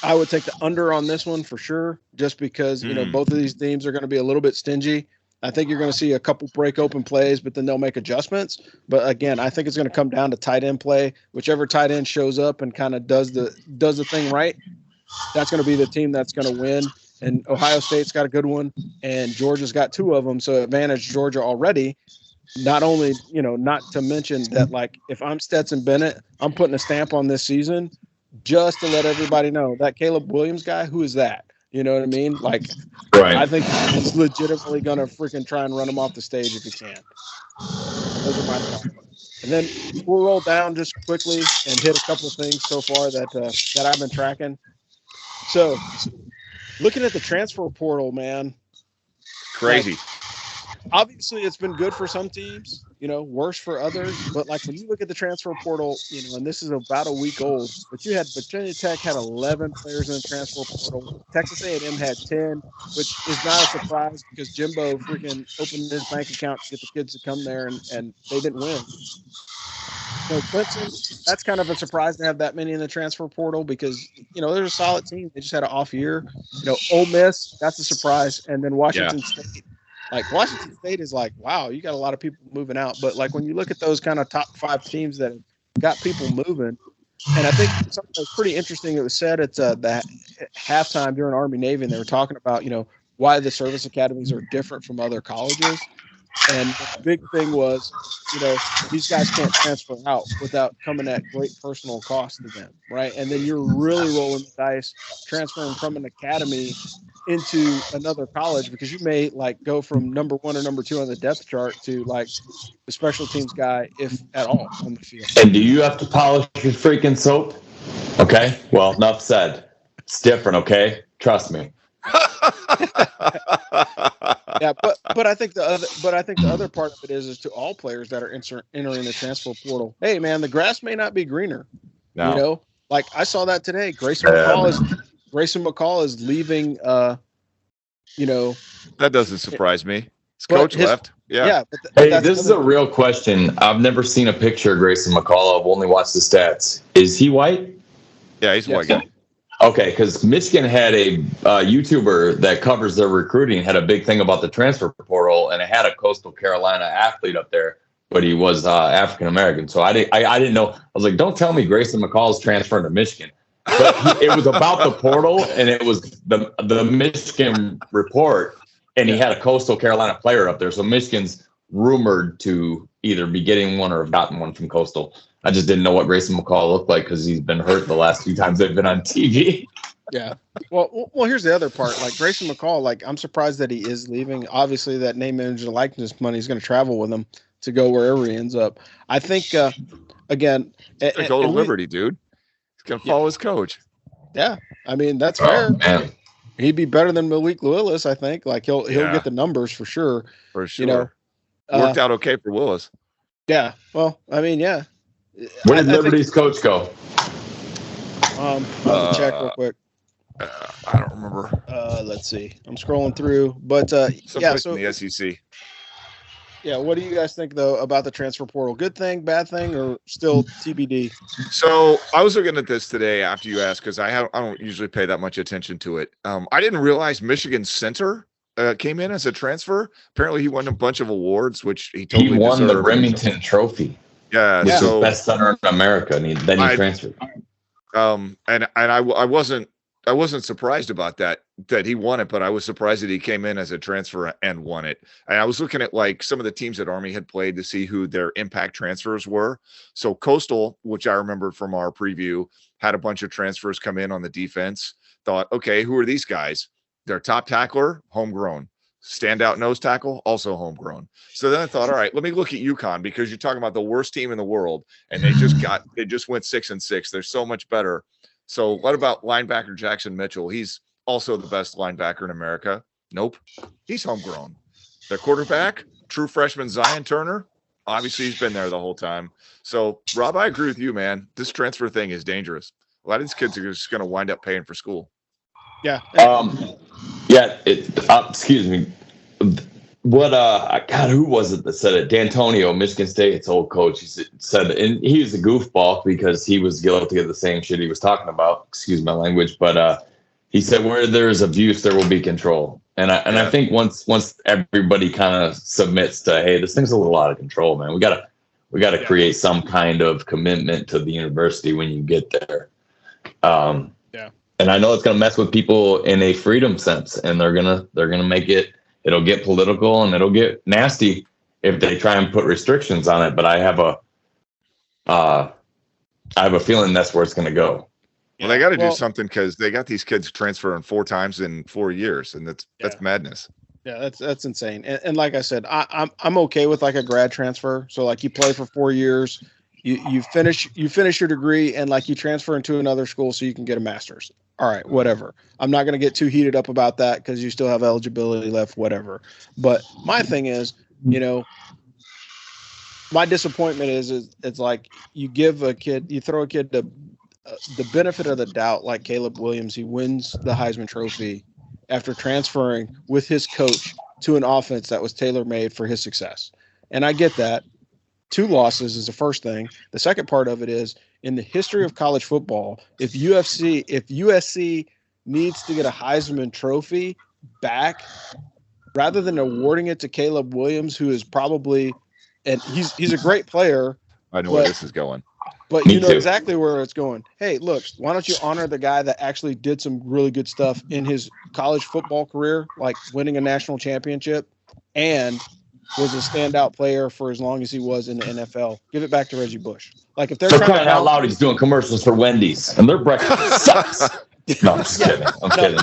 I would take the under on this one for sure, just because both of these teams are going to be a little bit stingy. I think you're going to see a couple break open plays, but then they'll make adjustments. But again, I think it's going to come down to tight end play. Whichever tight end shows up and kind of does the thing right, that's going to be the team that's going to win. And Ohio State's got a good one, and Georgia's got 2 of them, so advantage Georgia already. Not only, not to mention that, like, if I'm Stetson Bennett, I'm putting a stamp on this season just to let everybody know that Caleb Williams guy, who is that? You know what I mean? Like, right. I think he's legitimately going to freaking try and run him off the stage if he can. Those are my thoughts. And then we'll roll down just quickly and hit a couple of things so far that I've been tracking. So, looking at the transfer portal, man. Crazy. Like, obviously, it's been good for some teams, worse for others. But like when you look at the transfer portal, and this is about a week old, but you had Virginia Tech had 11 players in the transfer portal. Texas A&M had 10, which is not a surprise because Jimbo freaking opened his bank account to get the kids to come there, and they didn't win. So Clemson, that's kind of a surprise to have that many in the transfer portal because, they're a solid team. They just had an off year. Ole Miss, that's a surprise. And then Washington State. Like, Washington State is like, wow, you got a lot of people moving out. But, like, when you look at those kind of top 5 teams that have got people moving, and I think something that was pretty interesting, it was said at the halftime during Army-Navy, and they were talking about, why the service academies are different from other colleges. And the big thing was, these guys can't transfer out without coming at great personal cost to them, right? And then you're really rolling the dice transferring from an academy into another college because you may like go from number 1 or number 2 on the depth chart to like the special teams guy, if at all, on the field. And do you have to polish your freaking soap? Okay. Well, enough said. It's different. Okay. Trust me. Yeah, but I think the other part of it is to all players that are entering the transfer portal. Hey, man, the grass may not be greener. No. Like I saw that today. Grayson McCall is leaving. That doesn't surprise me. His coach left. Yeah. Hey, this is a real question. I've never seen a picture of Grayson McCall. I've only watched the stats. Is he white? Yeah, he's a white guy. Okay, because Michigan had a YouTuber that covers their recruiting, had a big thing about the transfer portal, and it had a Coastal Carolina athlete up there, but he was African-American. So I didn't know. I was like, don't tell me Grayson McCall is transferring to Michigan. But it was about the portal, and it was the Michigan report, and he had a Coastal Carolina player up there. So Michigan's rumored to either be getting one or have gotten one from Coastal. I just didn't know what Grayson McCall looked like because he's been hurt the last few times they've been on TV. Yeah. Well, here's the other part. Like Grayson McCall, like I'm surprised that he is leaving. Obviously, that name, image, and likeness money is going to travel with him to go wherever he ends up. I think, again, He's gonna go to Liberty, dude. He's gonna follow his coach. Yeah, I mean that's fair. Man. He'd be better than Malik Willis, I think. Like he'll get the numbers for sure. For sure. You know, worked out okay for Willis. Yeah. Well, I mean, yeah. Where did Liberty's coach go? I'll have to check real quick. I don't remember. Let's see. I'm scrolling through, but yeah. So in the SEC. Yeah. What do you guys think though about the transfer portal? Good thing, bad thing, or still TBD? So I was looking at this today after you asked because I don't usually pay that much attention to it. I didn't realize Michigan center came in as a transfer. Apparently, he won a bunch of awards, which he totally won deserved. The Remington Trophy. Yeah. Which So was best center in America, and then he transferred. And I wasn't surprised about that he won it, but I was surprised that he came in as a transfer and won it. And I was looking at like some of the teams that Army had played to see who their impact transfers were. So Coastal, which I remember from our preview, had a bunch of transfers come in on the defense. Thought, okay, who are these guys? Their top tackler, homegrown. Standout nose tackle, also homegrown. So then I thought, all right, let me look at UConn because you're talking about the worst team in the world, and they just went 6-6. They're so much better. So what about linebacker Jackson Mitchell? He's also the best linebacker in America. Nope, he's homegrown. Their quarterback, true freshman Zion Turner, obviously he's been there the whole time. So Rob, I agree with you, man. This transfer thing is dangerous. A lot of these kids are just going to wind up paying for school. Yeah. Excuse me. What God, who was it that said it? D'Antonio, Michigan State's old coach. He said, and he was a goofball because he was guilty of the same shit he was talking about. Excuse my language, but he said, "Where there is abuse, there will be control." And I think once everybody kind of submits to, hey, this thing's a little out of control, man. We gotta create some kind of commitment to the university when you get there. And I know it's going to mess with people in a freedom sense, and they're gonna make it'll get political and it'll get nasty if they try and put restrictions on it. But I have a feeling that's where it's going to go. Well, they got to do something because they got these kids transferring 4 times in 4 years, and that's madness. Yeah, that's insane. And like I said, I'm okay with like a grad transfer. So like you play for 4 years, you finish your degree, and like you transfer into another school so you can get a master's. All right, whatever. I'm not going to get too heated up about that because you still have eligibility left, whatever. But my thing is, my disappointment is it's like you throw a kid the benefit of the doubt, like Caleb Williams. He wins the Heisman Trophy after transferring with his coach to an offense that was tailor-made for his success. And I get that. 2 losses is the first thing. The second part of it is, in the history of college football, if USC needs to get a Heisman Trophy back, rather than awarding it to Caleb Williams, who is probably, and he's a great player. I know where this is going. But you know exactly where it's going. Hey, look, why don't you honor the guy that actually did some really good stuff in his college football career, like winning a national championship and was a standout player for as long as he was in the NFL. Give it back to Reggie Bush. Like if they're crying out loud, he's doing commercials for Wendy's, and their breakfast sucks. No, I'm just kidding. I'm kidding.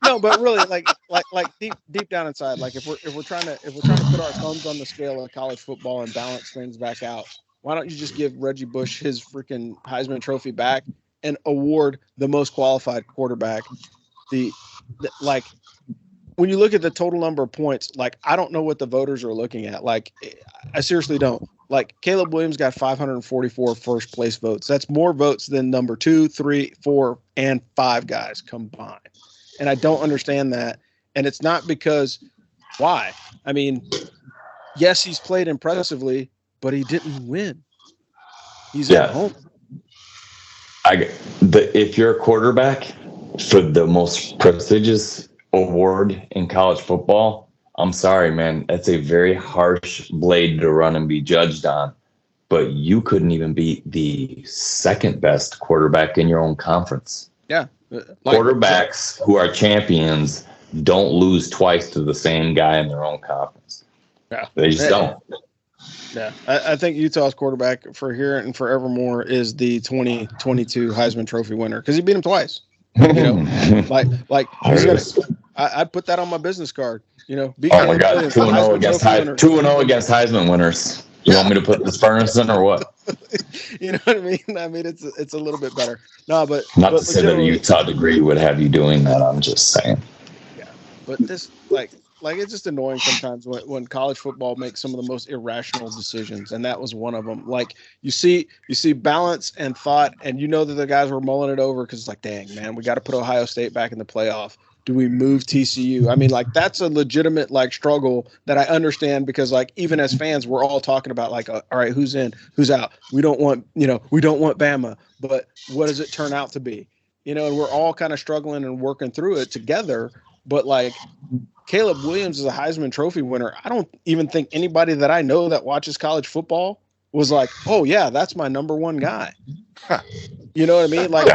No, but really, like deep down inside, like if we're trying to put our thumbs on the scale of college football and balance things back out, why don't you just give Reggie Bush his freaking Heisman Trophy back and award the most qualified quarterback? Like. When you look at the total number of points, like I don't know what the voters are looking at. Like I seriously don't. Like Caleb Williams got 544 first place votes. That's more votes than number 2, 3, 4, and 5 guys combined. And I don't understand that. And it's not because why? I mean, yes, he's played impressively, but he didn't win. He's at home. If you're a quarterback for the most prestigious award in college football, I'm sorry, man. That's a very harsh blade to run and be judged on. but you couldn't even beat the second best quarterback in your own conference. Yeah. Quarterbacks who are champions don't lose twice to the same guy in their own conference. Yeah. They just don't. Yeah. I think Utah's quarterback for here and forevermore is the 2022 Heisman Trophy winner because he beat him twice. You know, like he's gonna. I'd put that on my business card. You know, oh my God, 2-0 against 2-0 against Heisman winners. You want me to put this furnace in or what? You know what I mean? I mean, it's a little bit better. No, but not to say that a Utah degree would have you doing that. I'm just saying. Yeah, but this like it's just annoying sometimes when college football makes some of the most irrational decisions, and that was one of them. Like you see balance and thought, and you know that the guys were mulling it over because it's like, dang man, we got to put Ohio State back in the playoff. Do we move TCU? I mean, like that's a legitimate like struggle that I understand because like even as fans, we're all talking about like, all right, who's in, who's out. We don't want Bama, but what does it turn out to be? You know, and we're all kind of struggling and working through it together. But like Caleb Williams is a Heisman Trophy winner. I don't even think anybody that I know that watches college football was like, oh yeah, that's my number one guy. You know what I mean? Like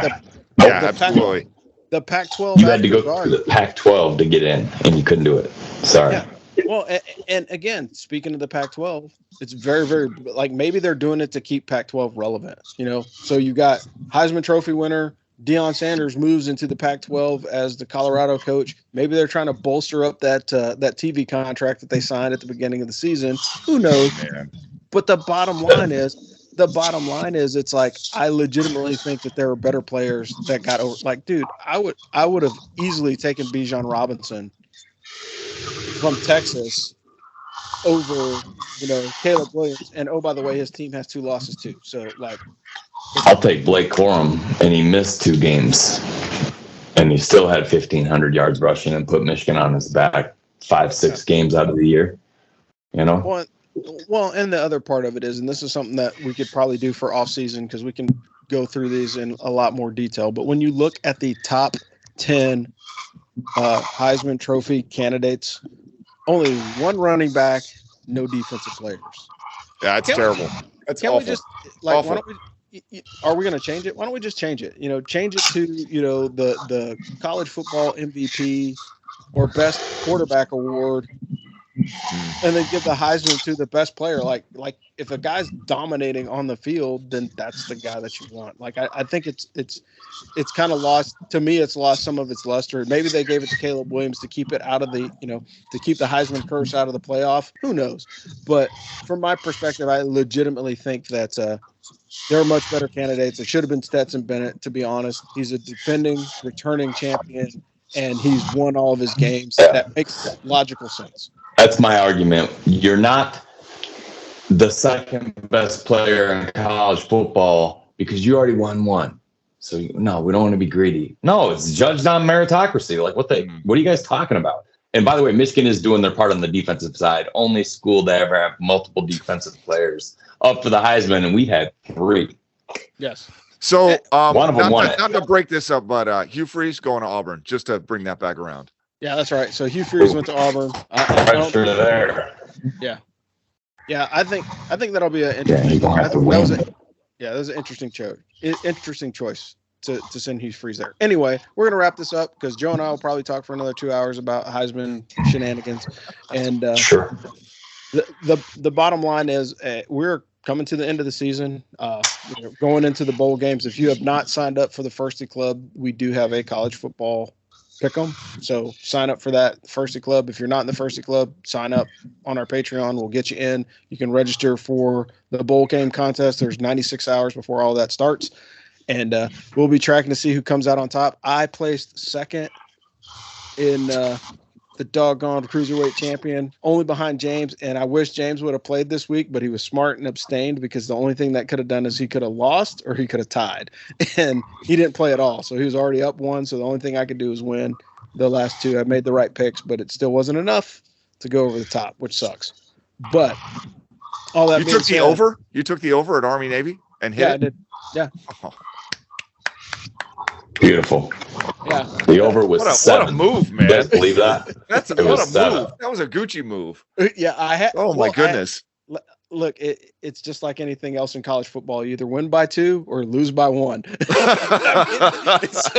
absolutely. The Pac-12. You had to go through the Pac-12 to get in, and you couldn't do it. Sorry. Yeah. Well, and again, speaking of the Pac-12, it's very, very like maybe they're doing it to keep Pac-12 relevant. You know, so you got Heisman Trophy winner Deion Sanders moves into the Pac-12 as the Colorado coach. Maybe they're trying to bolster up that TV contract that they signed at the beginning of the season. Who knows? Man. But the bottom line is it's like I legitimately think that there are better players that got over. Like, dude, I would have easily taken Bijan Robinson from Texas over, Caleb Williams. And oh, by the way, his team has 2 losses too. So like, I'll take Blake Corum, and he missed 2 games, and he still had 1,500 yards rushing and put Michigan on his back 5-6 games out of the year. You know. Well, and the other part of it is, and this is something that we could probably do for off season because we can go through these in a lot more detail. But when you look at the top 10 Heisman Trophy candidates, only 1 running back, no defensive players. Yeah, it's terrible. That's awful. We just like? Why don't we? Are we going to change it? Why don't we just change it? Change it to the college football MVP or best quarterback award. And then give the Heisman to the best player. Like if a guy's dominating on the field, then that's the guy that you want. Like I think it's kind of lost to me. It's lost some of its luster. Maybe they gave it to Caleb Williams to keep it out of the to keep the Heisman curse out of the playoff. Who knows? But from my perspective, I legitimately think that there are much better candidates. It should have been Stetson Bennett. To be honest, he's a defending, returning champion, and he's won all of his games. That makes logical sense. That's my argument. You're not the second best player in college football because you already won 1. So no, we don't want to be greedy. No, it's judged on meritocracy. Like what are you guys talking about? And by the way, Michigan is doing their part on the defensive side. Only school to ever have multiple defensive players up for the Heisman, and we had 3. Yes. So one of them won it. Not to break this up, but Hugh Freeze going to Auburn, just to bring that back around. Yeah, that's right. So Hugh Freeze went to Auburn. Yeah. Yeah, I think that'll be an interesting. That was an interesting choice. Interesting choice to send Hugh Freeze there. Anyway, we're gonna wrap this up because Joe and I will probably talk for another 2 hours about Heisman shenanigans. And sure. The bottom line is we're coming to the end of the season. Going into the bowl games. If you have not signed up for the Firsty Club, we do have a college football pick'em. So sign up for that Firsty Club. If you're not in the Firsty Club, sign up on our Patreon. We'll get you in. You can register for the bowl game contest. There's 96 hours before all that starts. And we'll be tracking to see who comes out on top. I placed second in the doggone cruiserweight champion, only behind James. And I wish James would have played this week, but he was smart and abstained because the only thing that could have done is he could have lost or he could have tied. And he didn't play at all. So he was already up 1. So the only thing I could do was win the last 2. I made the right picks, but it still wasn't enough to go over the top, which sucks. But all that you took the over? You took the over at Army Navy and hit it? I did. Yeah. Oh. Beautiful. Yeah. The over was 7. What a move, man. You guys believe that? What a move. That was a Gucci move. Yeah, I had. Oh my goodness. look, it's just like anything else in college football. You either win by 2 or lose by 1.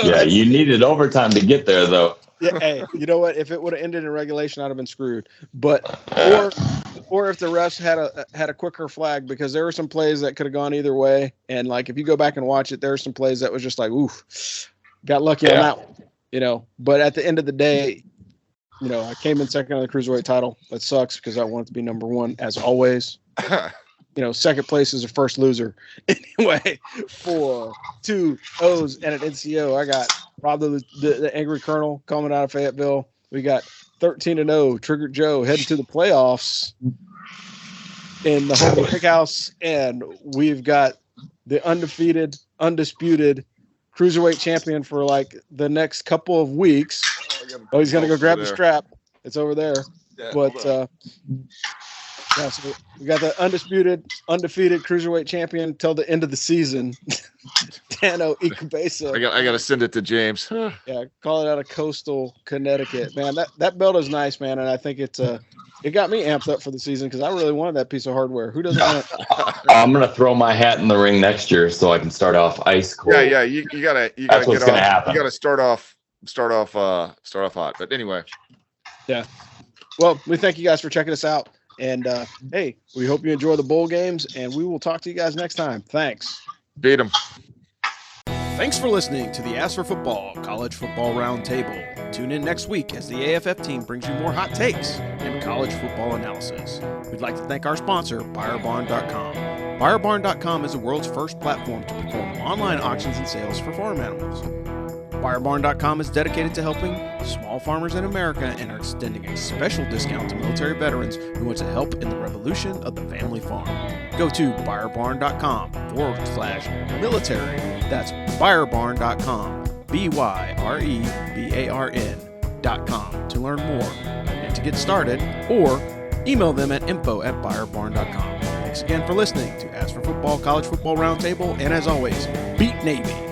Yeah, you needed overtime to get there, though. Yeah, hey, you know what? If it would have ended in regulation, I'd have been screwed. But or if the refs had a quicker flag, because there were some plays that could have gone either way. And like if you go back and watch it, there are some plays that was just like, oof, got lucky on that one, you know. But at the end of the day, you know, I came in second on the cruiserweight title. That sucks because I wanted to be number 1 as always. You know, second place is a first loser. Anyway, for 2 O's and an NCO, I got Rob the Angry Colonel coming out of Fayetteville. We got 13-0 Trigger Joe heading to the playoffs in the home pick house, and we've got the undisputed cruiserweight champion for like the next couple of weeks. Oh, he's gonna go grab the strap. It's over there. Yeah, but yeah, so we got the undefeated cruiserweight champion till the end of the season. Dano Ikebesa. I gotta send it to James. Yeah, call it out of Coastal Connecticut. Man, that belt is nice, man, and I think it got me amped up for the season because I really wanted that piece of hardware. Who doesn't want it? I'm gonna throw my hat in the ring next year so I can start off ice cold. Yeah, you gotta That's what's gonna happen. You gotta start off hot. But anyway. Yeah. Well, we thank you guys for checking us out. And hey, we hope you enjoy the bowl games, and we will talk to you guys next time. Thanks. Beat 'em. Thanks for listening to the Ask for Football College Football Roundtable. Tune in next week as the AFF team brings you more hot takes and college football analysis. We'd like to thank our sponsor, BuyerBarn.com. BuyerBarn.com is the world's first platform to perform online auctions and sales for farm animals. BuyerBarn.com is dedicated to helping small farmers in America and are extending a special discount to military veterans who want to help in the revolution of the family farm. Go to BuyerBarn.com/military. That's BuyerBarn.com, BYREBARN.com to learn more and to get started, or email them at info@BuyerBarn.com. Thanks again for listening to Ask for Football College Football Roundtable, and as always, beat Navy.